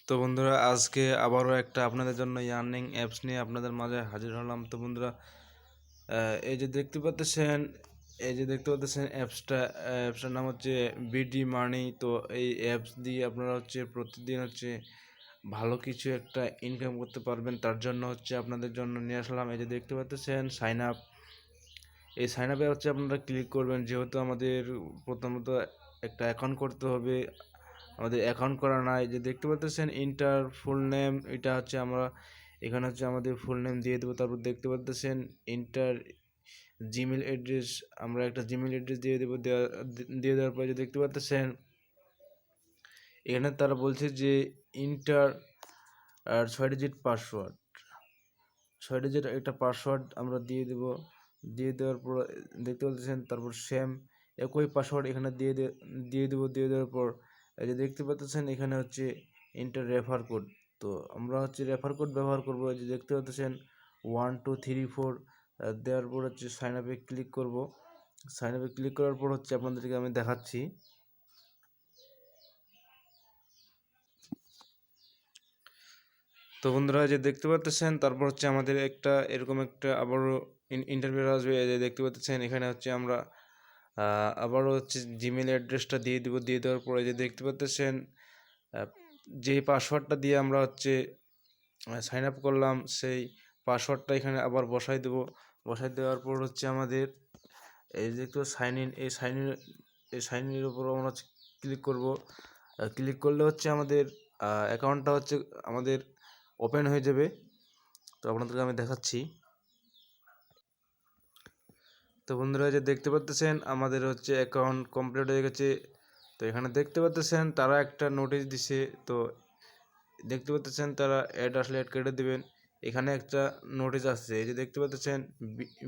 তো বন্ধুরা, আজকে আবারও একটা আপনাদের জন্য ইয়ার্নিং অ্যাপস নিয়ে আপনাদের মাঝে হাজির হলাম। তো বন্ধুরা, এই যে দেখতে পাচ্ছেন অ্যাপসটার নাম হচ্ছে বিডি মানি। তো এই অ্যাপস দিয়ে আপনারা প্রতিদিন ভালো কিছু একটা ইনকাম করতে পারবেন। তার জন্য আপনাদের জন্য নিয়ে আসলাম। এই যে দেখতে পাচ্ছেন সাইন আপ। এই সাইন আপে আপনারা ক্লিক করবেন। যেহেতু আমাদের প্রথমত একটা অ্যাকাউন্ট করতে হবে, আমাদের অ্যাকাউন্ট করা নাই। যে দেখতে পাচ্ছেন ইন্টার ফুল নেম, এটা আমরা এখানে আমাদের ফুল নেম দিয়ে দেবো। তারপর দেখতে পাচ্ছেন ইন্টার জিমেল অ্যাড্রেস, আমরা একটা জিমেল অ্যাড্রেস দিয়ে দেবো। দিয়ে দেওয়ার পরে যে দেখতে পাচ্ছেন এখানে তারা বলছে যে ইন্টার 6 ডিজিট পাসওয়ার্ড, 6 ডিজিট একটা পাসওয়ার্ড আমরা দিয়ে দেব। দিয়ে দেওয়ার পর দেখতে পাচ্ছেন তারপর সেম একই পাসওয়ার্ড এখানে দিয়ে দেবো। দিয়ে দেওয়ার পর এই যে দেখতে পাচ্ছেন এখানে ইন্টার রেফার কোড। তো আমরা রেফার কোড ব্যবহার করব। এই যে দেখতে পাচ্ছেন 1 2 3 4 দেওয়ার পর সাইন আপে ক্লিক করব। সাইন আপে ক্লিক করার পর আপনাদেরকে আমি দেখাচ্ছি। তো বন্ধুরা, যে দেখতে পাচ্ছেন তারপর আমাদের একটা এরকম একটা আবারও ইন্টারভিউ আসবে। এই যে দেখতে পাচ্ছেন এখানে আমরা আবারও জিমেল অ্যাড্রেসটা দিয়ে দিব। দিয়ে দেওয়ার পরে যে দেখতে পাচ্ছেন যে পাসওয়ার্ডটা দিয়ে আমরা সাইন আপ করলাম, সেই পাসওয়ার্ডটা এখানে আবার বসাই দেব। বসাই দেওয়ার পর আমাদের এই যে একটু সাইন ইন, এই সাইন ইনের উপর আমরা ক্লিক করব। ক্লিক করলে আমাদের অ্যাকাউন্টটা আমাদের ওপেন হয়ে যাবে। তো আপনাদেরকে আমি দেখাচ্ছি। তো বন্ধুরা, যে দেখতে পাচ্ছেন আমাদের অ্যাকাউন্ট কমপ্লিট হয়ে গেছে। তো এখানে দেখতে পাচ্ছেন তারা একটা নোটিশ দিছে। তো দেখতে পাচ্ছেন তারা অ্যাড আসলে অ্যাড কেটে দেবেন। এখানে একটা নোটিশ আসছে। এই যে দেখতে পাচ্ছেন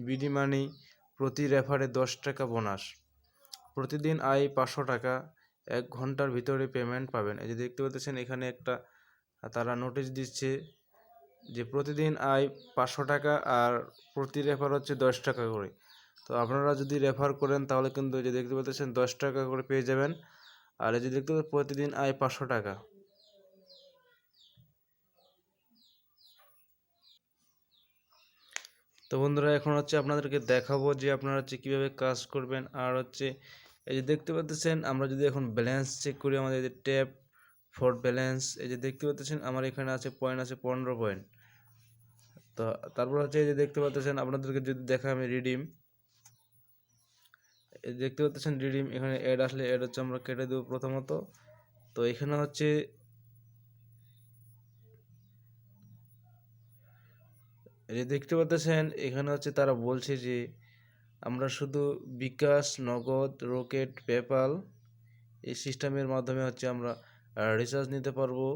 বিডি মানি প্রতি রেফারে 10 টাকা বোনাস, প্রতিদিন আয় 500 টাকা, 1 ঘন্টার ভিতরে পেমেন্ট পাবেন। এই যে দেখতে পাচ্ছেন এখানে একটা তারা নোটিশ দিচ্ছে যে প্রতিদিন আয় 500 টাকা আর প্রতি রেফার 10 টাকা করে। তো আপনারা যদি রেফার করেন তাহলে কিন্তু যে দেখতে পাচ্ছেন 10 টাকা করে পেয়ে যাবেন। আর এই যে দেখতে পাচ্ছেন প্রতিদিন আয় 500 টাকা। তো বন্ধুরা, এখন আপনাদেরকে দেখাবো যে আপনারা কীভাবে কাজ করবেন। আর এই যে দেখতে পাচ্ছেন আমরা যদি এখন ব্যালেন্স চেক করি, আমাদের যে ট্যাপ ফর ব্যালেন্স, এই যে দেখতে পাচ্ছেন আমার এখানে পয়েন্ট 15 পয়েন্ট। তো তারপর এই যে দেখতে পাচ্ছেন আপনাদেরকে যদি দেখা আমি রিডিম, দেখতে পাচ্ছেন রিডিম, এখানে অ্যাড আসলে অ্যাড আমরা কেটে দেবো প্রথমত। তো এখানে এই যে দেখতে পাচ্ছেন এখানে তারা বলছে যে আমরা শুধু বিকাশ, নগদ, রকেট, পেপাল এই সিস্টেমের মাধ্যমে আমরা রিচার্জ নিতে পারবো।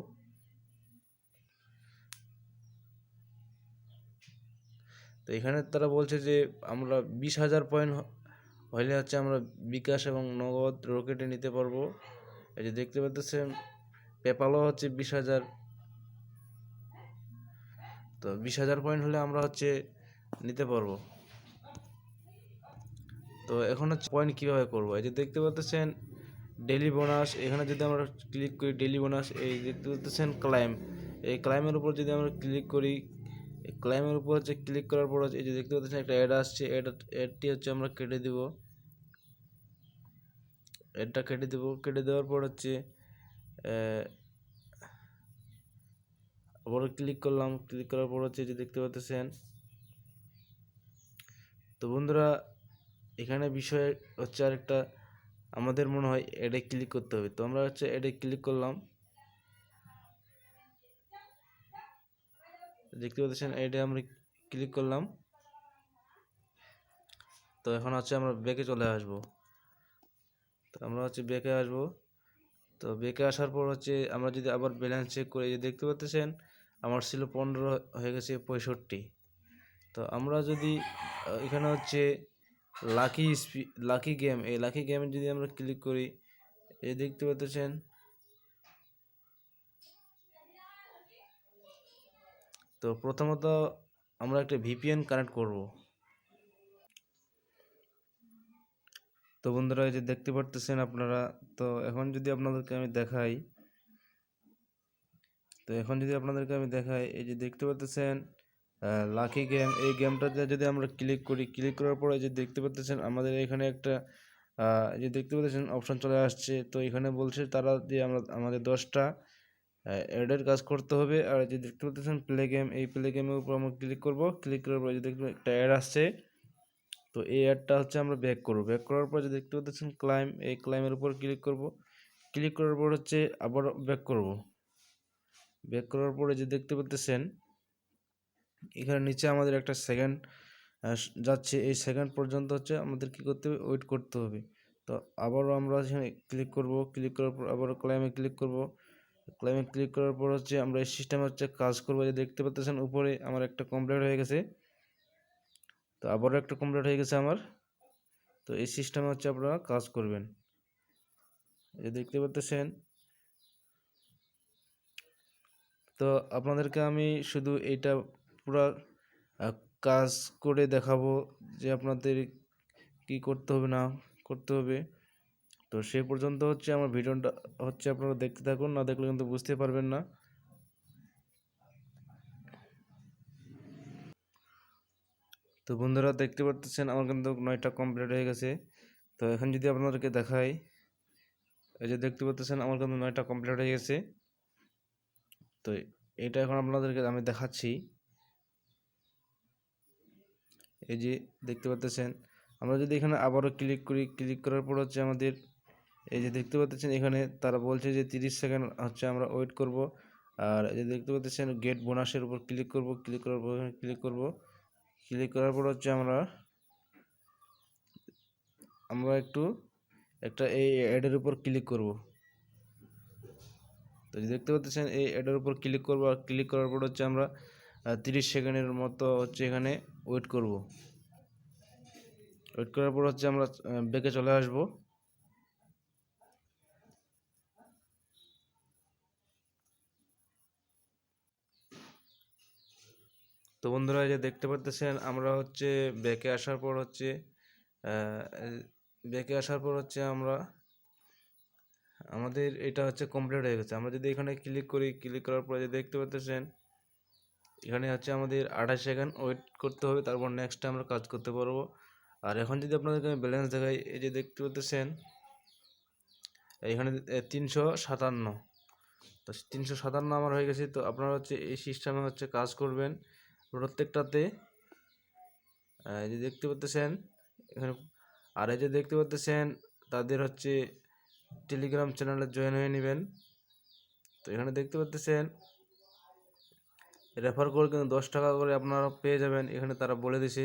তো এখানে তারা বলছে যে আমরা 20,000 পয়েন্ট হলে আমরা বিকাশ এবং নগদ, রকেটে নিতে পারবো। এই যে দেখতে পাচ্ছেন পেপালও 20,000। তো 20,000 পয়েন্ট হলে আমরা নিতে পারবো। তো এখন পয়েন্ট কীভাবে করবো, এই যে দেখতে পাচ্ছেন ডেলি বোনাস, এখানে যদি আমরা ক্লিক করি ডেলি বোনাস, এই দেখতে পাচ্ছেন ক্লাইম, এই ক্লাইমের উপর যদি আমরা ক্লিক করি, ক্লাইমের উপর ক্লিক করার পর এই যে দেখতে পাচ্ছেন একটা অ্যাড আসছে। অ্যাডটি আমরা কেটে দেব। অ্যাডটা কেটে দেব। কেটে দেওয়ার পর আবার ক্লিক করলাম। ক্লিক করার পর যে দেখতে পাচ্ছেন। তো বন্ধুরা, এখানে বিষয় আরেকটা, আমাদের মনে হয় অ্যাডে ক্লিক করতে হবে। তো আমরা অ্যাডে ক্লিক করলাম। দেখতে পাচ্ছেন অ্যাডে আমরা ক্লিক করলাম। তো এখন আমরা ব্যাকে চলে আসব। তো আমরা ব্যাকে আসব। তো ব্যাকে আসার পর আমরা যদি আবার ব্যালেন্স চেক করি, যে দেখতে পাচ্ছেন আমার ছিল 15, হয়ে গেছে 65। তো আমরা যদি এখানে লাকি গেম, এই লাকি গেমে যদি আমরা ক্লিক করি, এই দেখতে পাচ্ছেন তো প্রথমত আমরা একটা ভিপিএন কানেক্ট করব। তো বন্ধুরা, এই যে দেখতে পারতেছেন আপনারা। তো এখন যদি আপনাদেরকে আমি দেখাই, তো এখন যদি আপনাদেরকে আমি দেখাই, এই যে দেখতে পাচ্ছেন লাকি গেম, এই গেমটাতে যদি আমরা ক্লিক করি, ক্লিক করার পরে যে দেখতে পাচ্ছেন আমাদের এখানে একটা যে দেখতে পাচ্ছেন অপশন চলে আসছে। তো এখানে বলছে তারা যে আমরা আমাদের 10টা অ্যাডের কাজ করতে হবে। আর যে দেখতে পাচ্ছেন প্লে গেম, এই প্লে গেমের উপর আমরা ক্লিক করব। ক্লিক করার পরে যে দেখবেন একটা অ্যাড আসছে। তো এই অ্যাডটা হচ্ছে আমরা ব্যাক করব। ব্যাক করার পর যে দেখতে পাচ্ছেন ক্লাইম, এই ক্লাইমের উপর ক্লিক করব। ক্লিক করার পর হচ্ছে আবার ব্যাক করব। ব্যাক করার পরে যে দেখতে পাচ্ছেন এখানে নিচে আমাদের একটা সেকেন্ড যাচ্ছে। এই সেকেন্ড পর্যন্ত হচ্ছে আমাদের কি করতে হবে, ওয়েট করতে হবে। তো আবারও আমরা এখানে ক্লিক করব। ক্লিক করার পর আবারও ক্লাইমে ক্লিক করব। ক্লাইমে ক্লিক করার পর হচ্ছে আমরা এই সিস্টেমে হচ্ছে কাজ করবো। যে দেখতে পাচ্ছেন উপরে আমার একটা কমপ্লিট হয়ে গেছে। তো আবারও একটা কমপ্লিট হয়ে গেছে আমার। তো এই সিস্টেমে হচ্ছে আপনারা কাজ করবেন। এই দেখতে পাচ্ছেন। তো আপনাদেরকে আমি শুধু এইটা পুরা কাজ করে দেখাবো যে আপনাদের কি করতে হবে না করতে হবে। তো সে পর্যন্ত হচ্ছে আমার ভিডিওটা হচ্ছে আপনারা দেখতে থাকুন, না দেখলে কিন্তু বুঝতে পারবেন না। তো বন্ধুরা দেখতে পাচ্ছেন আমার কিন্তু 9টা কমপ্লিট হয়ে গেছে। তো এখন যদি আপনাদেরকে দেখাই, এই যে দেখতে পাচ্ছেন আমার কিন্তু 9টা কমপ্লিট হয়ে গেছে। তো এটা এখন আপনাদেরকে আমি দেখাচ্ছি। এই যে দেখতে পাচ্ছেন আমরা যদি এখানে আবারও ক্লিক করি, ক্লিক করার পর হচ্ছে আমাদের এই যে দেখতে পাচ্ছেন এখানে তারা বলছে যে 30 সেকেন্ড হচ্ছে আমরা ওয়েট করব। আর এই যে দেখতে পাচ্ছেন গেট বোনাসের উপর ক্লিক করব। ক্লিক করার পর ক্লিক করব। ক্লিক করার পর হচ্ছে আমরা একটু একটা এই অ্যাডের উপর ক্লিক করব। তো দেখতে পাচ্ছেন এই অ্যাডের উপর ক্লিক করব। আর ক্লিক করার পর হচ্ছে আমরা 30 সেকেন্ডের মতো হচ্ছে এখানে ওয়েট করব। ওয়েট করার পর হচ্ছে আমরা ব্যাকে চলে আসব। তো বন্ধুরা এই যে দেখতে পাচ্ছেন আমরা হচ্ছে ব্যাকে আসার পর হচ্ছে আমরা আমাদের এটা হচ্ছে কমপ্লিট হয়ে গেছে। আমরা যদি এখানে ক্লিক করি, ক্লিক করার পরে যে দেখতে পাচ্ছেন এখানে হচ্ছে আমাদের 28 সেকেন্ড ওয়েট করতে হবে, তারপর নেক্সট আমরা কাজ করতে পারবো। আর এখন যদি আপনাদেরকে আমি ব্যালেন্স দেখাই, এই যে দেখতে পাচ্ছেন এখানে 357। তো 357 আমার হয়ে গেছে। তো আপনারা হচ্ছে এই সিস্টেমে হচ্ছে কাজ করবেন প্রত্যেকটাতে। এই যে দেখতে পাচ্ছেন এখানে, আর এই যে দেখতে পাচ্ছেন তাদের হচ্ছে টেলিগ্রাম চ্যানেলে জয়েন হয়ে নেবেন। তো এখানে দেখতে পাচ্ছেন রেফার করে কিন্তু 10 টাকা করে আপনারা পেয়ে যাবেন। এখানে তারা বলে দিছে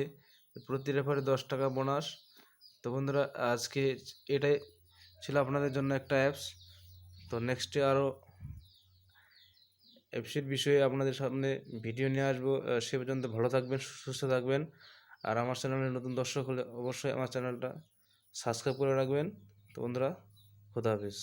প্রতি রেফারে 10 টাকা বোনাস। তো বন্ধুরা আজকে এটাই ছিল আপনাদের জন্য একটা অ্যাপস। তো নেক্সটে আরও অ্যাপসের বিষয়ে আপনাদের সামনে ভিডিও নিয়ে আসবো। সে পর্যন্ত ভালো থাকবেন, সুস্থ থাকবেন। আর আমার চ্যানেলে নতুন দর্শক হলে অবশ্যই আমার চ্যানেলটা সাবস্ক্রাইব করে রাখবেন। তো বন্ধুরা, খোদা হাফেজ।